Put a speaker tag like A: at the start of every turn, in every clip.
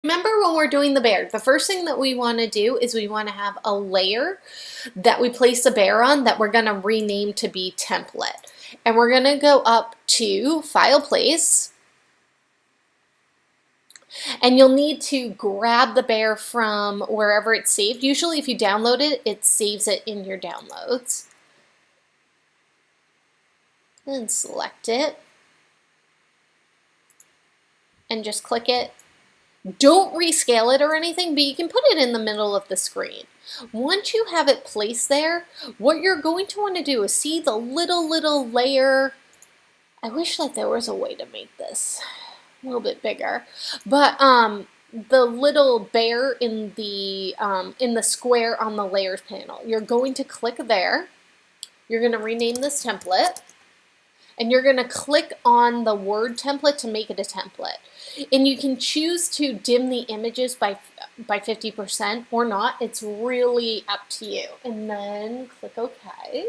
A: Remember when we're doing the bear, the first thing that we want to do is we want to have a layer that we place the bear on that we're going to rename to be template. And we're going to go up to File Place. And you'll need to grab the bear from wherever it's saved. Usually if you download it, it saves it in your downloads. And select it. And just click it. Don't rescale it or anything, but you can put it in the middle of the screen. Once you have it placed there, what you're going to want to do is see the little layer. I wish that there was a way to make this a little bit bigger, but the little bear in the square on the layers panel, you're going to click there. You're going to rename this template. And you're going to click on the word template to make it a template. And you can choose to dim the images by 50% or not. It's really up to you. And then click OK.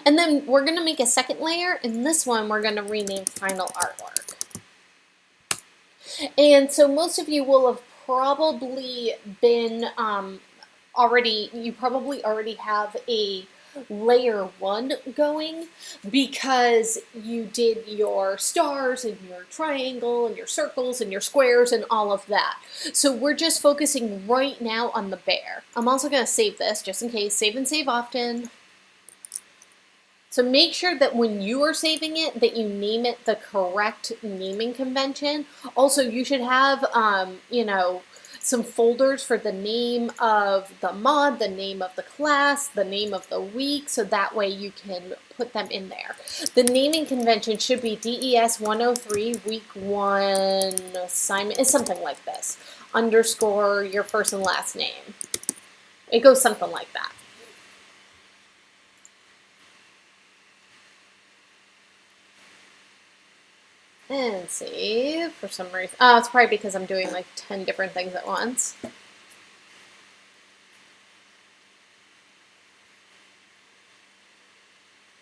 A: And then we're going to make a second layer. And this one we're going to rename Final Artwork. And so most of you will have probably been you probably already have a layer 1 going because you did your stars and your triangle and your circles and your squares and all of that. So we're just focusing right now on the bear. I'm also going to save this just in case. Save and save often. So make sure that when you are saving it that you name it the correct naming convention. Also, you should have some folders for the name of the mod, the name of the class, the name of the week, so that way you can put them in there. The naming convention should be DES 103 week 1 assignment. It's something like this. Underscore your first and last name. It goes something like that. And save for some reason. Oh, it's probably because I'm doing like 10 different things at once.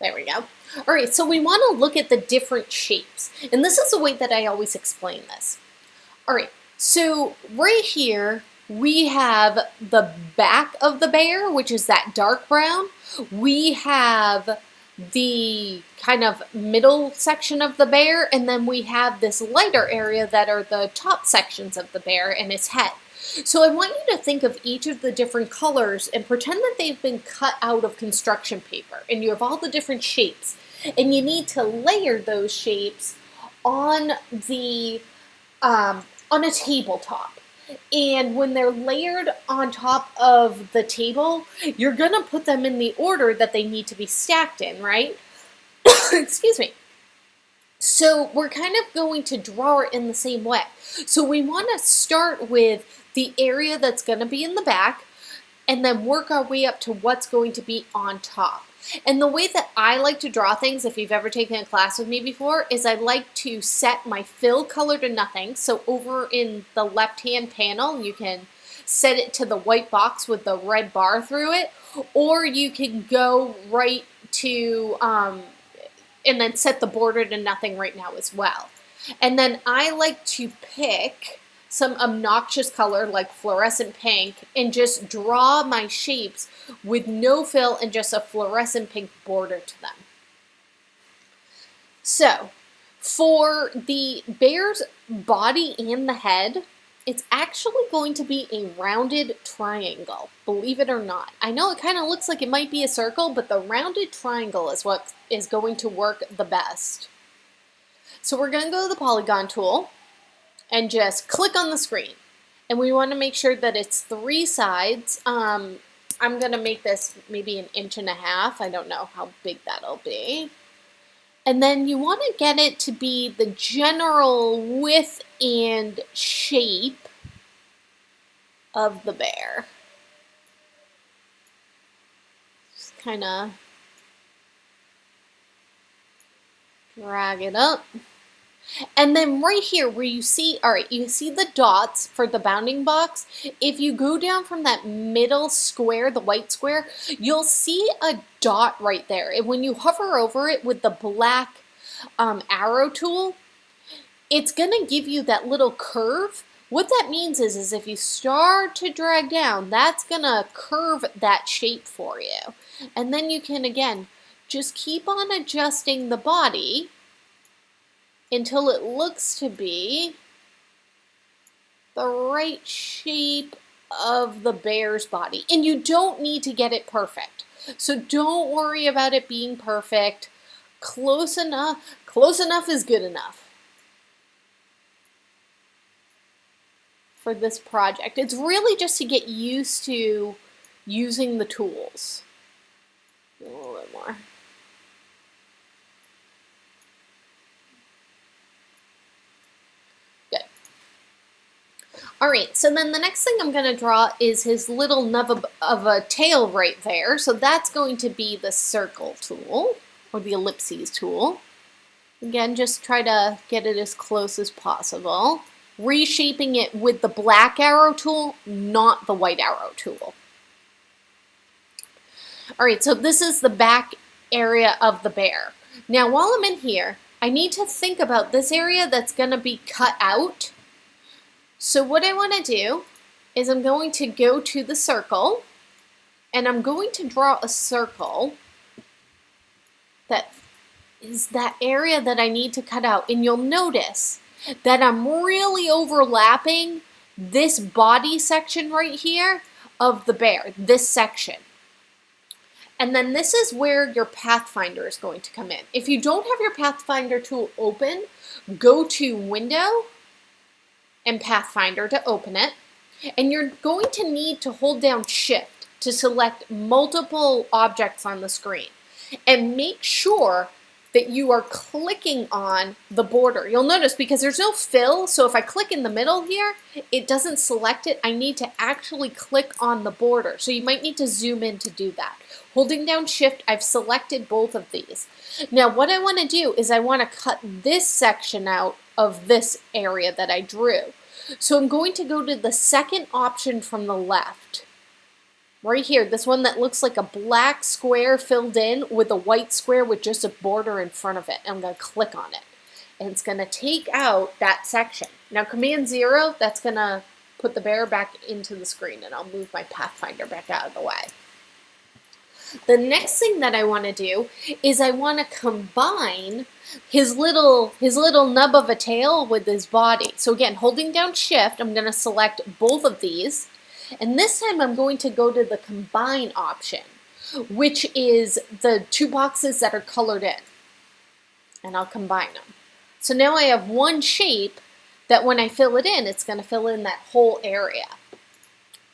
A: There we go. All right, so we want to look at the different shapes. And this is the way that I always explain this. All right, so right here, we have the back of the bear, which is that dark brown. We have the kind of middle section of the bear, and then we have this lighter area that are the top sections of the bear and its head. So I want you to think of each of the different colors and pretend that they've been cut out of construction paper, and you have all the different shapes, and you need to layer those shapes on a tabletop. And when they're layered on top of the table, you're going to put them in the order that they need to be stacked in, right? Excuse me. So we're kind of going to draw it in the same way. So we want to start with the area that's going to be in the back and then work our way up to what's going to be on top. And the way that I like to draw things, if you've ever taken a class with me before, is I like to set my fill color to nothing. So over in the left-hand panel, you can set it to the white box with the red bar through it, or you can go right to, and then set the border to nothing right now as well. And then I like to pick some obnoxious color like fluorescent pink and just draw my shapes with no fill and just a fluorescent pink border to them. So for the bear's body and the head, it's actually going to be a rounded triangle, believe it or not. I know it kind of looks like it might be a circle, but the rounded triangle is what is going to work the best. So we're going to go to the polygon tool and just click on the screen. And we want to make sure that it's 3 sides. I'm going to make this maybe 1.5 inches. I don't know how big that'll be. And then you want to get it to be the general width and shape of the bear. Just kind of drag it up. And then right here where you see, all right, you see the dots for the bounding box. If you go down from that middle square, the white square, you'll see a dot right there. And when you hover over it with the black arrow tool, it's going to give you that little curve. What that means is if you start to drag down, that's going to curve that shape for you. And then you can, again, just keep on adjusting the body until it looks to be the right shape of the bear's body. And you don't need to get it perfect. So don't worry about it being perfect. Close enough is good enough for this project. It's really just to get used to using the tools. A little bit more. Good. All right, so then the next thing I'm going to draw is his little nub of a tail right there. So that's going to be the circle tool, or the ellipses tool. Again, just try to get it as close as possible. Reshaping it with the black arrow tool, not the white arrow tool. All right, so this is the back area of the bear. Now, while I'm in here, I need to think about this area that's going to be cut out. So what I want to do is I'm going to go to the circle, and I'm going to draw a circle that is that area that I need to cut out. And you'll notice that I'm really overlapping this body section right here of the bear, this section. And then this is where your Pathfinder is going to come in. If you don't have your Pathfinder tool open, go to Window and Pathfinder to open it. And you're going to need to hold down Shift to select multiple objects on the screen. And make sure that you are clicking on the border. You'll notice because there's no fill, so if I click in the middle here, it doesn't select it. I need to actually click on the border. So you might need to zoom in to do that. Holding down Shift, I've selected both of these. Now what I want to do is I want to cut this section out of this area that I drew. So I'm going to go to the second option from the left. Right here, this one that looks like a black square filled in with a white square with just a border in front of it. And I'm going to click on it. And it's going to take out that section. Now Command 0, that's going to put the bear back into the screen, and I'll move my Pathfinder back out of the way. The next thing that I want to do is I want to combine his little nub of a tail with his body. So again, holding down Shift, I'm going to select both of these. And this time I'm going to go to the Combine option, which is the two boxes that are colored in. And I'll combine them. So now I have one shape that when I fill it in, it's going to fill in that whole area.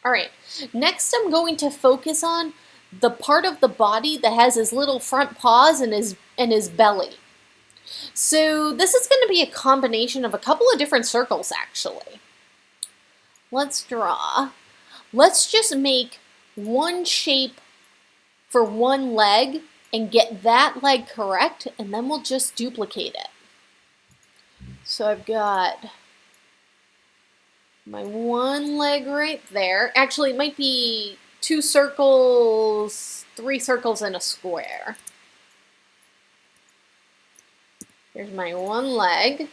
A: All right, next I'm going to focus on the part of the body that has his little front paws and his belly. So this is going to be a combination of a couple of different circles, actually. Let's draw. Let's just make one shape for one leg and get that leg correct, and then we'll just duplicate it. So I've got my one leg right there. Actually, it might be 2 circles, 3 circles, and a square. Here's my one leg.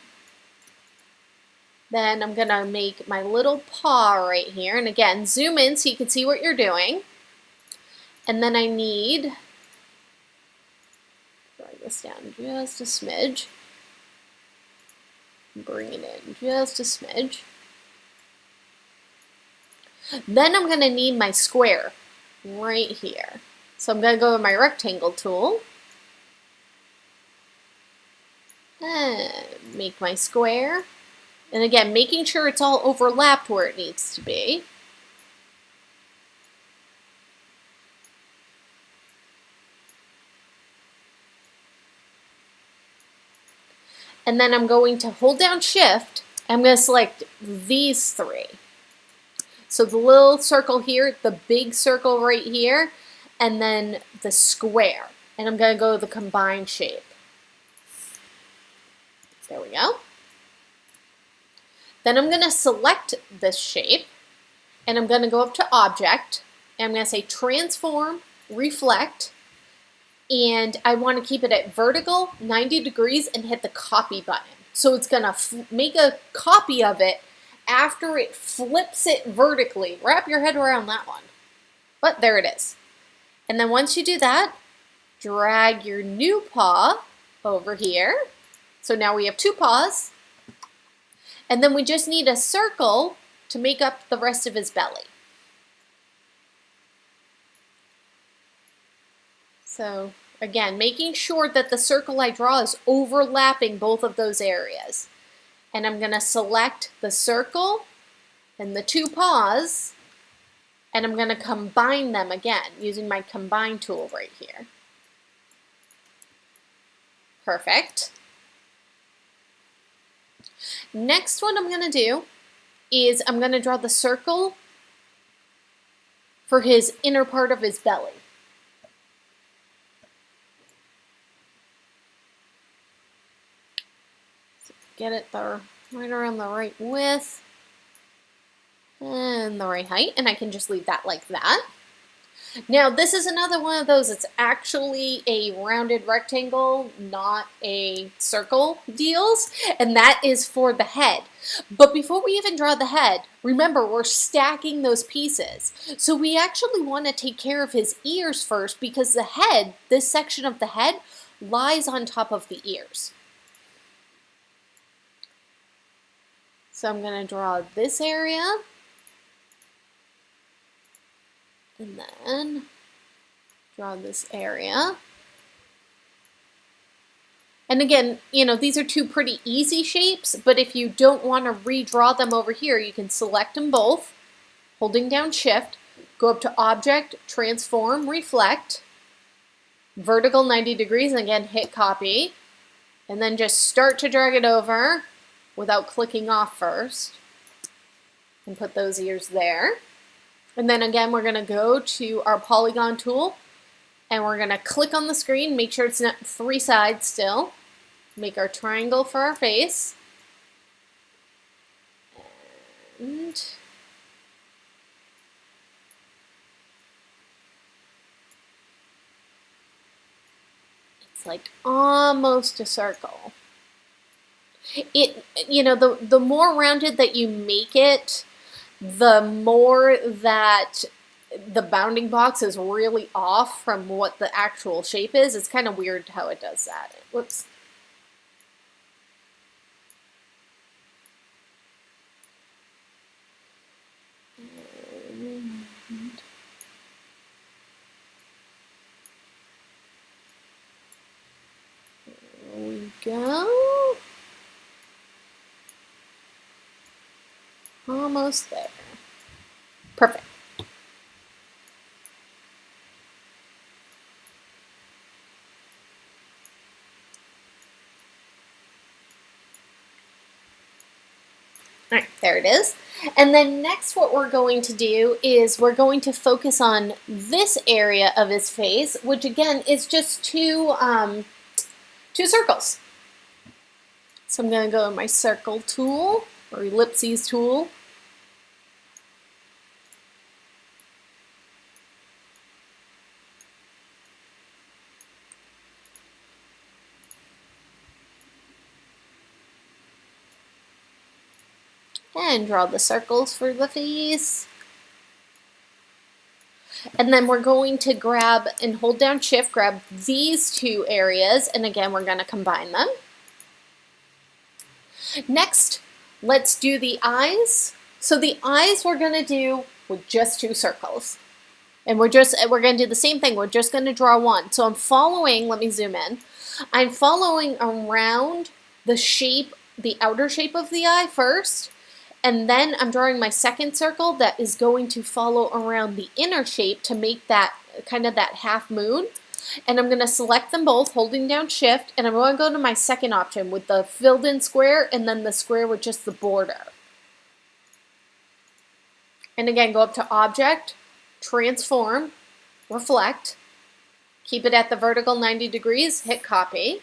A: Then I'm going to make my little paw right here. And again, zoom in so you can see what you're doing. And then I need, drag this down just a smidge. Bring it in just a smidge. Then I'm going to need my square right here. So I'm going to go with my rectangle tool. And make my square. And again, making sure it's all overlapped where it needs to be. And then I'm going to hold down Shift. I'm going to select these 3. So the little circle here, the big circle right here, and then the square. And I'm going to go with the combined shape. There we go. Then I'm going to select this shape, and I'm going to go up to Object, and I'm going to say Transform, Reflect, and I want to keep it at vertical 90 degrees and hit the copy button. So it's going to make a copy of it after it flips it vertically. Wrap your head around that one. But there it is. And then once you do that, drag your new paw over here. So now we have two paws. And then we just need a circle to make up the rest of his belly. So again, making sure that the circle I draw is overlapping both of those areas. And I'm going to select the circle and the two paws, and I'm going to combine them again using my combine tool right here. Perfect. Next, what I'm going to do is I'm going to draw the circle for his inner part of his belly. So get it there, right around the right width and the right height, and I can just leave that like that. Now this is another one of those, it's actually a rounded rectangle, not a circle deals, and that is for the head. But before we even draw the head, remember we're stacking those pieces. So we actually want to take care of his ears first because the head, this section of the head, lies on top of the ears. So I'm going to draw this area. And then draw this area. And again, you know, these are two pretty easy shapes, but if you don't want to redraw them over here, you can select them both, holding down Shift, go up to Object, Transform, Reflect, vertical 90 degrees, and again, hit Copy, and then just start to drag it over without clicking off first, and put those ears there. And then again, we're going to go to our polygon tool and we're going to click on the screen, make sure it's not three sides still. Make our triangle for our face. And it's like almost a circle. You know, the more rounded that you make it, the more that the bounding box is really off from what the actual shape is. It's kind of weird how it does that. Whoops. And there we go. Almost there. Perfect. All right, there it is. And then next what we're going to do is we're going to focus on this area of his face, which again is just two circles. So I'm going to go to my circle tool, or ellipses tool. And draw the circles for the face. And then we're going to grab and hold down Shift, grab these two areas, and again we're going to combine them. Next, let's do the eyes. So the eyes we're going to do with just two circles. And we're going to do the same thing. We're just going to draw one. So I'm following, let me zoom in. I'm following around the shape, the outer shape of the eye first. And then I'm drawing my second circle that is going to follow around the inner shape to make that kind of that half moon. And I'm going to select them both, holding down Shift, and I'm going to go to my second option with the filled in square and then the square with just the border. And again, go up to Object, Transform, Reflect, keep it at the vertical 90 degrees, hit Copy,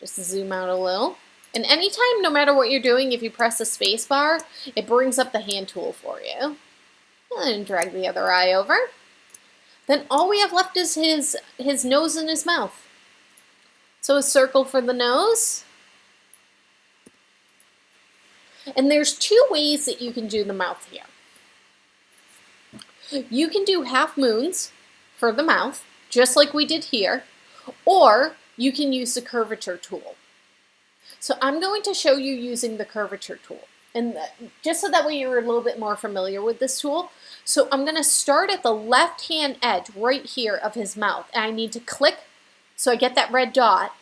A: just zoom out a little. And anytime, no matter what you're doing, if you press the space bar, it brings up the hand tool for you. And drag the other eye over. Then all we have left is his nose and his mouth. So a circle for the nose. And there's two ways that you can do the mouth here. You can do half moons for the mouth, just like we did here, or you can use the curvature tool. So I'm going to show you using the curvature tool, and just so that way you're a little bit more familiar with this tool. So I'm going to start at the left-hand edge right here of his mouth, and I need to click so I get that red dot,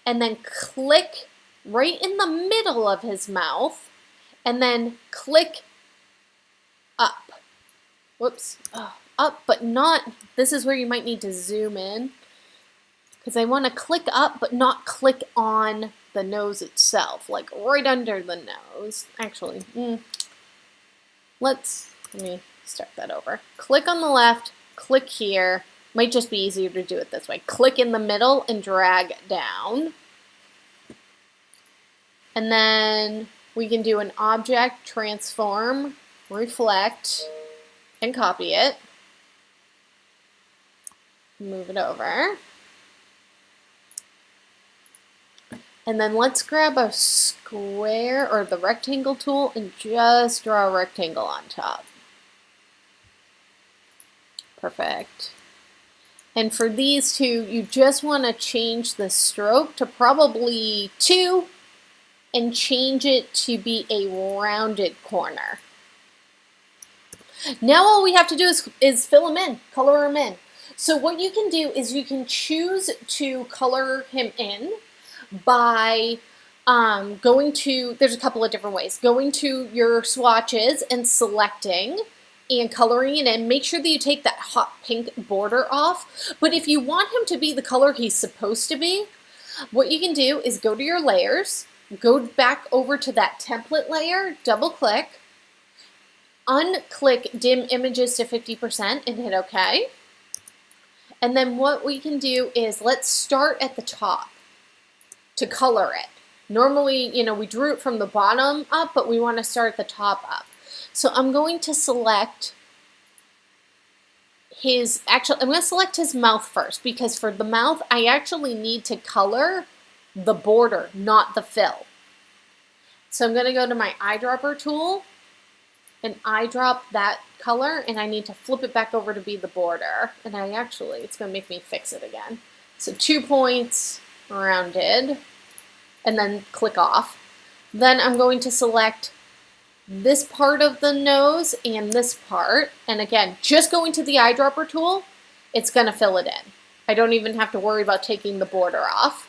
A: and then click right in the middle of his mouth, and then click up. Whoops, up, but not, this is where you might need to zoom in, because I want to click up, but not click on the nose itself, like right under the nose. Actually, let me start that over. Click on the left, click here. Might just be easier to do it this way. Click in the middle and drag down. And then we can do an object, transform, reflect, and copy it. Move it over. And then let's grab a square or the rectangle tool and just draw a rectangle on top. Perfect. And for these two, you just want to change the stroke to probably 2 and change it to be a rounded corner. Now all we have to do is fill him in, color him in. So what you can do is you can choose to color him in by going to, there's a couple of different ways, going to your swatches and selecting and coloring it in. Make sure that you take that hot pink border off. But if you want him to be the color he's supposed to be, what you can do is go to your layers, go back over to that template layer, double click, unclick dim images to 50% and hit OK. And then what we can do is let's start at the top to color it. Normally, you know, we drew it from the bottom up, but we want to start at the top up. So I'm going to select I'm going to select his mouth first, because for the mouth, I actually need to color the border, not the fill. So I'm going to go to my eyedropper tool and eyedrop that color, and I need to flip it back over to be the border. And it's going to make me fix it again. So 2 points, rounded, and then click off. Then I'm going to select this part of the nose and this part. And again, just going to the eyedropper tool, it's going to fill it in. I don't even have to worry about taking the border off.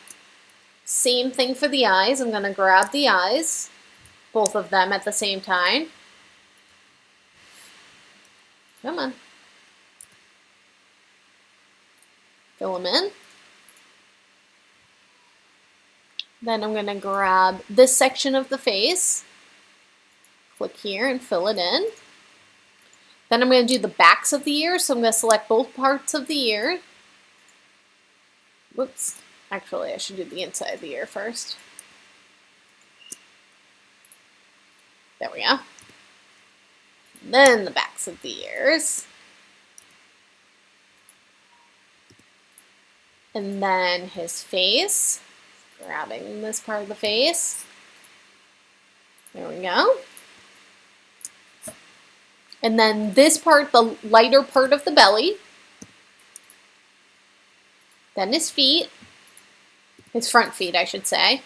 A: Same thing for the eyes. I'm going to grab the eyes, both of them at the same time. Come on. Fill them in. Then I'm going to grab this section of the face, click here and fill it in. Then I'm going to do the backs of the ears, so I'm going to select both parts of the ear. Whoops, actually I should do the inside of the ear first. There we go. Then the backs of the ears. And then his face. Grabbing this part of the face. There we go. And then this part, the lighter part of the belly. Then his feet. His front feet, I should say.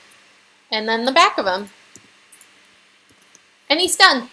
A: And then the back of him. And he's done.